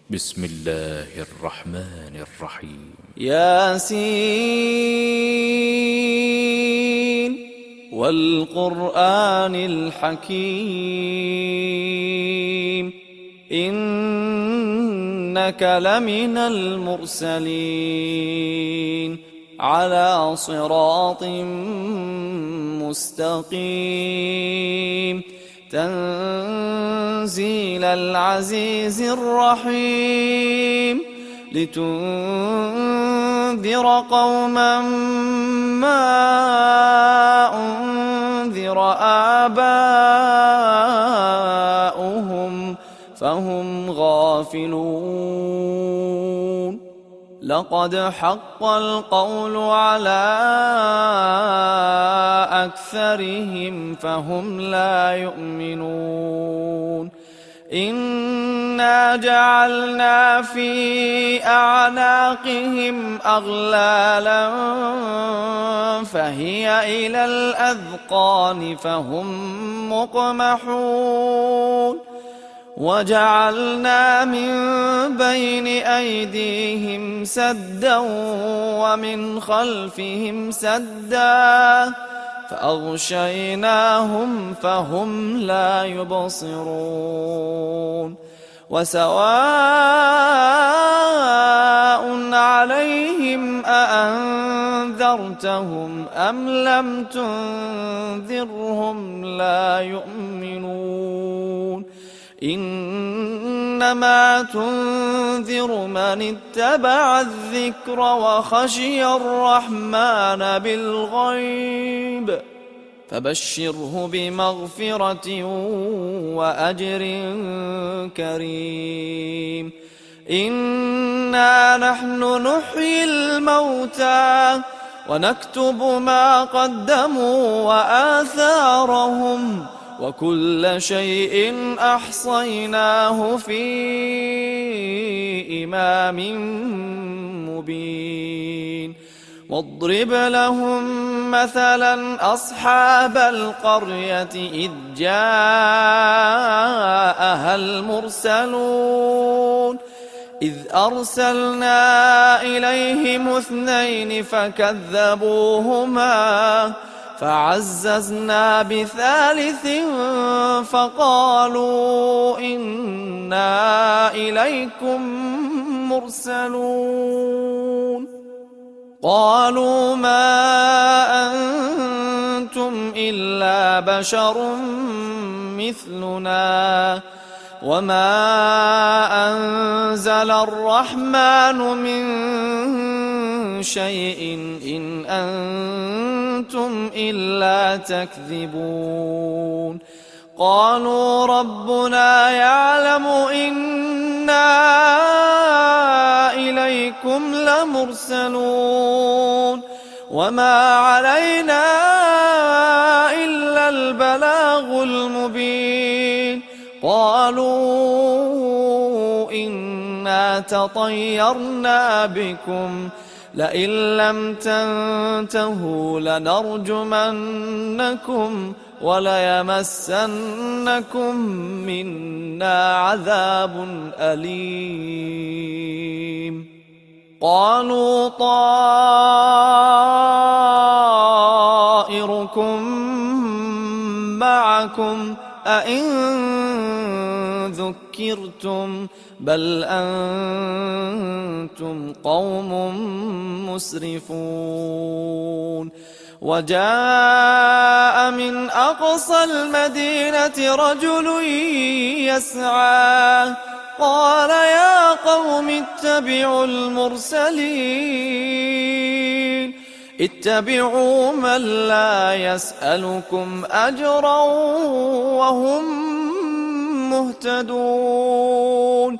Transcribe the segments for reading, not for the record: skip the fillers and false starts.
بسم الله الرحمن الرحيم. ياسين والقرآن الحكيم إنك لمن المرسلين على صراط مستقيم تنزيل العزيز الرحيم لتنذر قوما ما أنذر آباؤهم فهم غافلون لقد حق القول على أكثرهم فهم لا يؤمنون إنا جعلنا في أعناقهم أغلالا فهي إلى الأذقان فهم مقمحون وجعلنا من بين أيديهم سدا ومن خلفهم سدا فأغشيناهم فهم لا يبصرون وسواء عليهم أأنذرتهم أم لم تنذرهم لا يؤمنون إنما تنذر من اتبع الذكر وخشي الرحمن بالغيب فبشره بمغفرة وأجر كريم إنا نحن نحيي الموتى ونكتب ما قدموا وآثارهم وكل شيء أحصيناه في إمام مبين واضرب لهم مثلا أصحاب القرية إذ جاءها المرسلون إذ أرسلنا إليهم اثنين فكذبوهما فعززنا بثالث فقالوا إنا إليكم مرسلون قالوا ما أنتم إلا بشر مثلنا وما أنزل الرحمن من شيء إن أنتم إلا تكذبون قالوا ربنا يعلم إنا إليكم لمرسلون وما علينا إلا البلاغ المبين قالوا إنا تطيرنا بكم لئن لم تنتهوا لنرجمنكم وليمسنكم منا عذاب أليم قالوا طائركم معكم أئن ذكرتم بل أنتم قوم مسرفون وجاء من أقصى المدينة رجل يسعى قال يا قوم اتبعوا المرسلين اتبعوا من لا يسألكم أجرا وهم مهتدون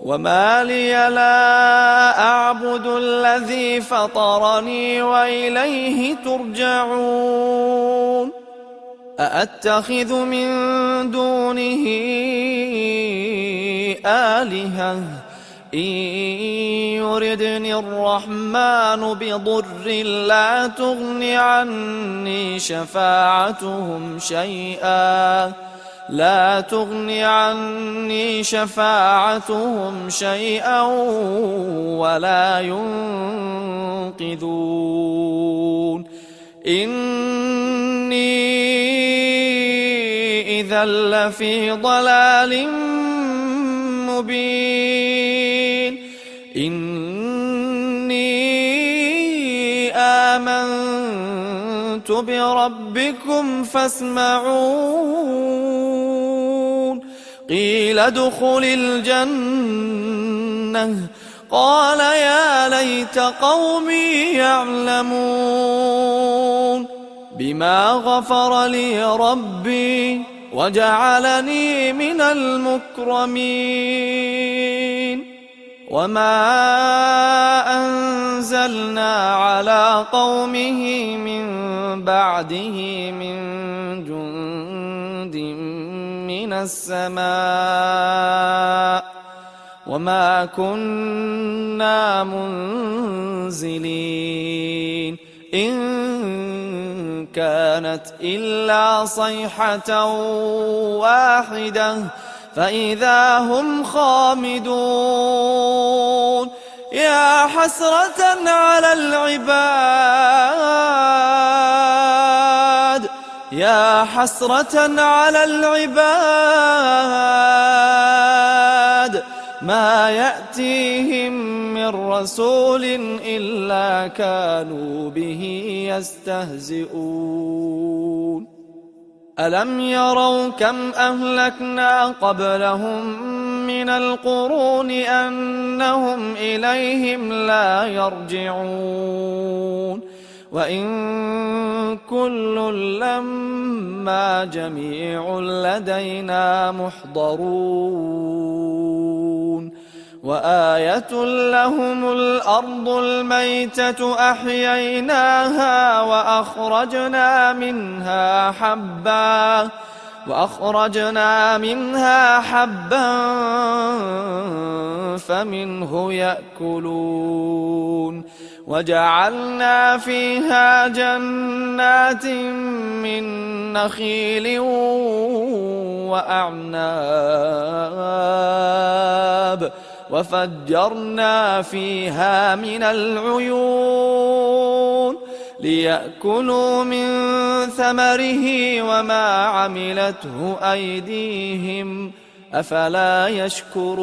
وما لي لا أعبد الذي فطرني وإليه ترجعون أأتخذ من دونه آلهة إن يردني الرحمن بضر لا تغن عني شفاعتهم شيئا لا تغن عني شفاعتهم شيئا ولا ينقذون إني إذا لفي ضلال مبين إني آمنت بربكم فاسمعون قيل ادخل الجنة قال يا ليت قومي يعلمون بما غفر لي ربي وجعلني من المكرمين وما أنزلنا على قومه من بعده من جند من السماء وما كنا منزلين إن كانت إلا صيحة واحدة فإذا هم خامدون يا حسرة على العباد يا حسرة على العباد ما يأتيهم من رسول إلا كانوا به يستهزئون ألم يروا كم أهلكنا قبلهم من القرون أنهم إليهم لا يرجعون وإن كل لما جميع لدينا محضرون وآية لهم الأرض الميتة أحييناها وأخرجنا منها حبا فمنه يأكلون وجعلنا فيها جنات من نخيل وأعناب وفجرنا فيها من العيون ليأكلوا من ثمره وما عملته أيديهم أفلا يشكرون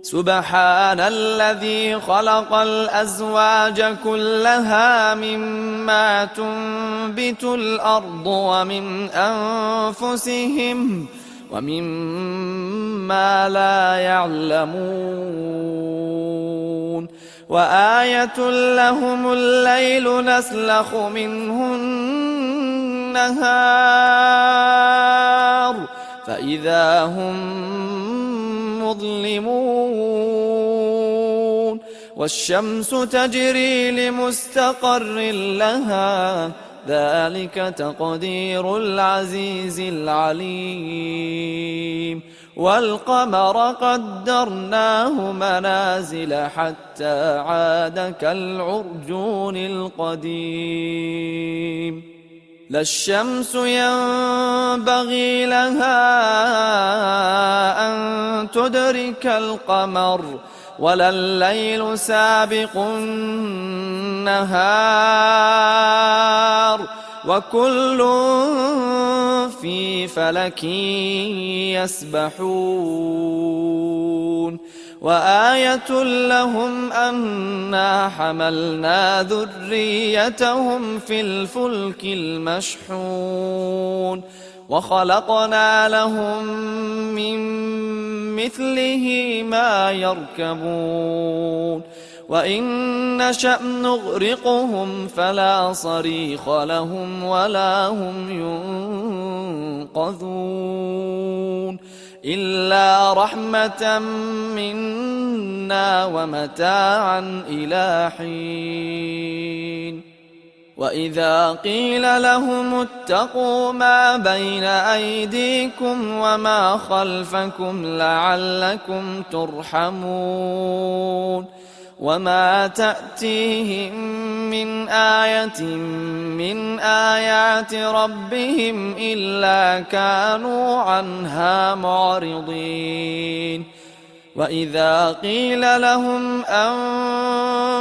سبحان الذي خلق الأزواج كلها مما تنبت الأرض ومن أنفسهم ومما لا يعلمون وآية لهم الليل نسلخ منه النهار فإذا هم مظلمون والشمس تجري لمستقر لها ذلك تقدير العزيز العليم والقمر قدرناه منازل حتى عاد كالعرجون القديم لا الشمس ينبغي لها أن تدرك القمر ولا الليل سابق النهار وكل في فلك يسبحون وآية لهم أنا حملنا ذريتهم في الفلك المشحون وخلقنا لهم من مثله ما يركبون وإن نشأ نغرقهم فلا صريخ لهم ولا هم ينقذون إلا رحمة منا ومتاعا إلى حين وإذا قيل لهم اتقوا ما بين أيديكم وما خلفكم لعلكم ترحمون وما تأتيهم من آية من آيات ربهم إلا كانوا عنها معرضين وإذا قيل لهم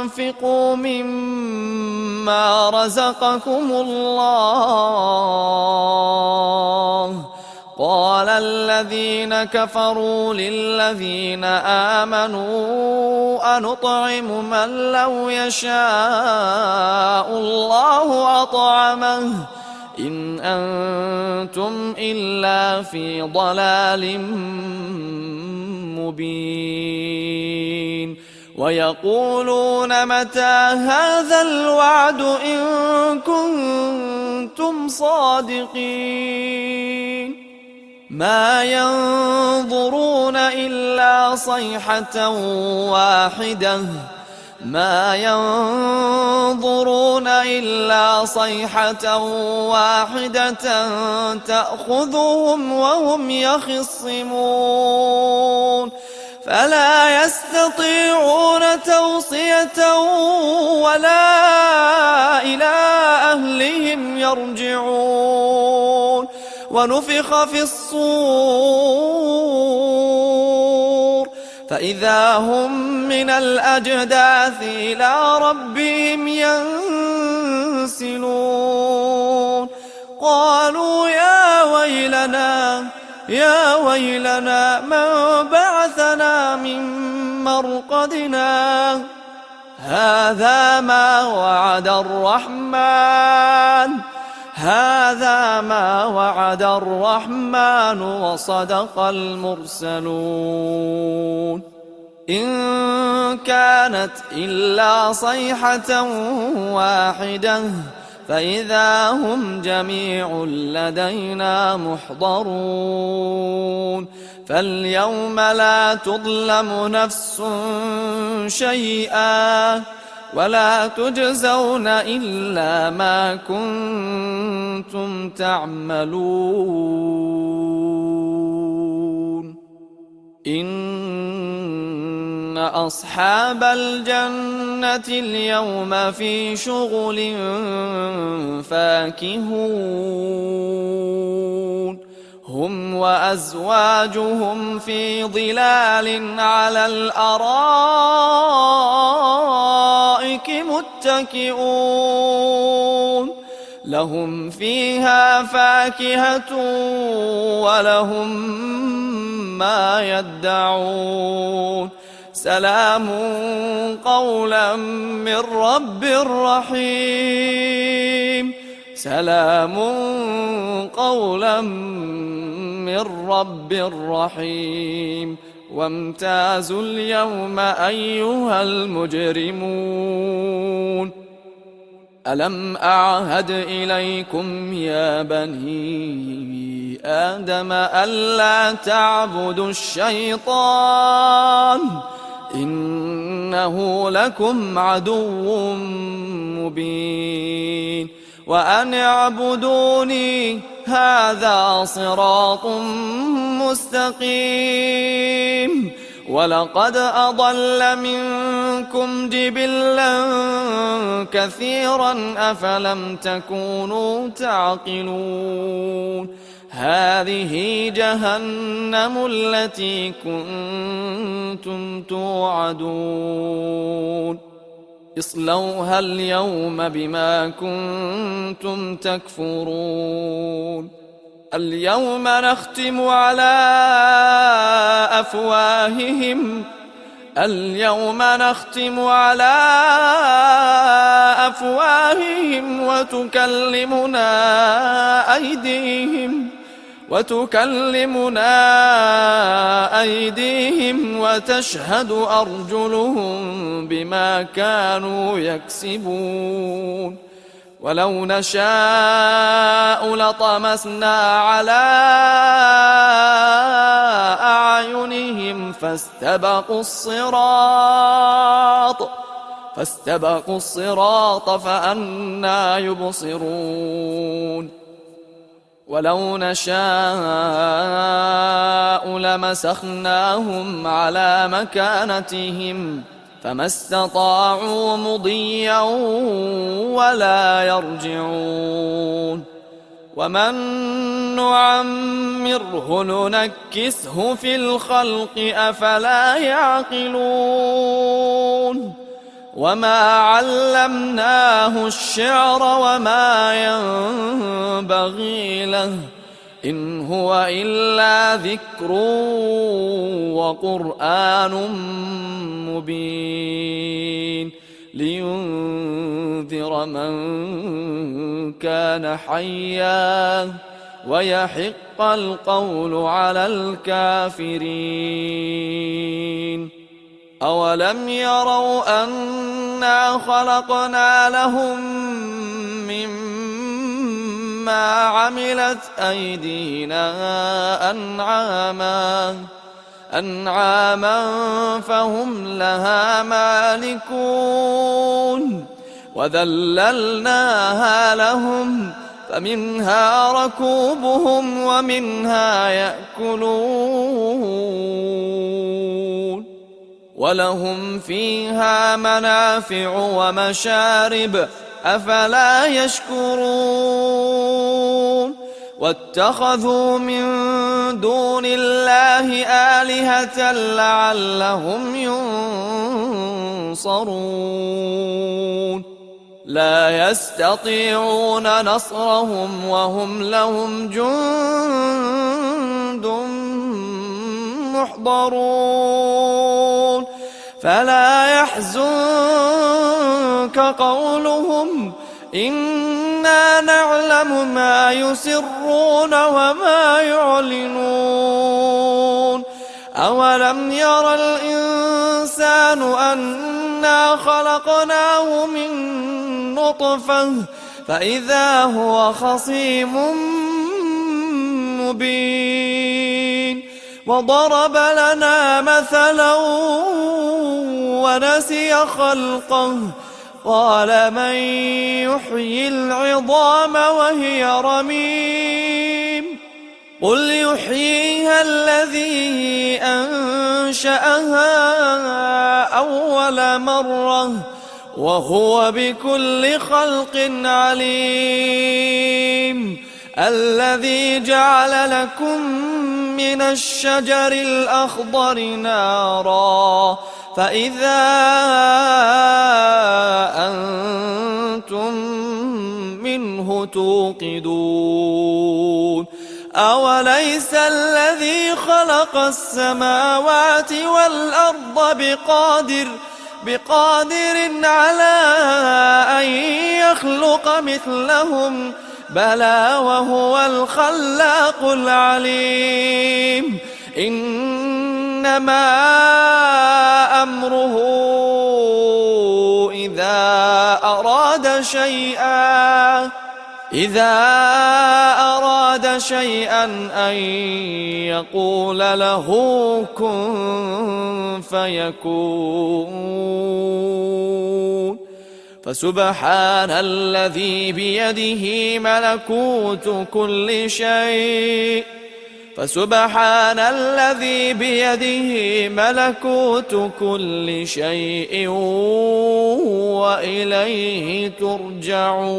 أنفقوا مما رزقكم الله قال الذين كفروا للذين آمنوا أنطعم من لو يشاء الله أطعمه إن أنتم إلا في ضلال مبين ويقولون متى هذا الوعد إن كنتم صادقين ما ينظرون إلا صيحة واحدة تأخذهم وهم يخصمون فلا يستطيعون توصية ولا إلى أهلهم يرجعون ونفخ في الصور فإذا هم من الأجداث إلى ربهم ينسلون قالوا يا ويلنا من بعثنا من مرقدنا هذا ما وعد الرحمن وصدق المرسلون إن كانت إلا صيحة واحدة فإذا هم جميع لدينا محضرون فاليوم لا تظلم نفس شيئا ولا تجزون إلا ما كنتم تعملون إن أصحاب الجنة اليوم في شغل فاكهون هم وأزواجهم في ظلال على الأرائك متكئون لهم فيها فاكهة ولهم ما يدعون سلام قولا من رب رحيم سلام قولا من رب رحيم وامتازوا اليوم أيها المجرمون ألم أعهد إليكم يا بني آدم ألا تعبدوا الشيطان إنه لكم عدو مبين وأن اعبدوني هذا صراط مستقيم ولقد أضل منكم جبلا كثيرا أفلم تكونوا تعقلون هذه جهنم التي كنتم توعدون اصلوها اليوم بما كنتم تكفرون اليوم نختم على أفواههم وتكلمنا أيديهم وتشهد أرجلهم بما كانوا يكسبون ولو نشاء لطمسنا على أعينهم فاستبقوا الصراط فأنى يبصرون ولو نشاء لمسخناهم على مكانتهم فما استطاعوا مضيا ولا يرجعون ومن نعمره ننكسه في الخلق أفلا يعقلون وما علمناه الشعر وما ينبغي له إن هو إلا ذكر وقرآن مبين لينذر من كان حيا ويحق القول على الكافرين أولم يروا أنا خلقنا لهم مما عملت أيدينا أنعاما فهم لها مالكون وذللناها لهم فمنها ركوبهم ومنها يأكلون ولهم فيها منافع ومشارب أفلا يشكرون واتخذوا من دون الله آلهة لعلهم ينصرون لا يستطيعون نصرهم وهم لهم جند محضرون فلا يحزنك قولهم إنا نعلم ما يسرون وما يعلنون أولم ير الإنسان أنا خلقناه من نطفة فإذا هو خصيم مبين وضرب لنا مثلا ونسي خلقه قال من يحيي العظام وهي رميم قل يحييها الذي أنشأها أول مرة وهو بكل خلق عليم الذي جعل لكم من الشجر الأخضر نارا فإذا أنتم منه توقدون أوليس الذي خلق السماوات والأرض بقادر على أن يخلق مثلهم بلى وهو الخلاق العليم إنما أمره إذا أراد شيئا أن يقول له كن فيكون فسبحان الذي بيده ملكوت كل شيء وإليه ترجعون.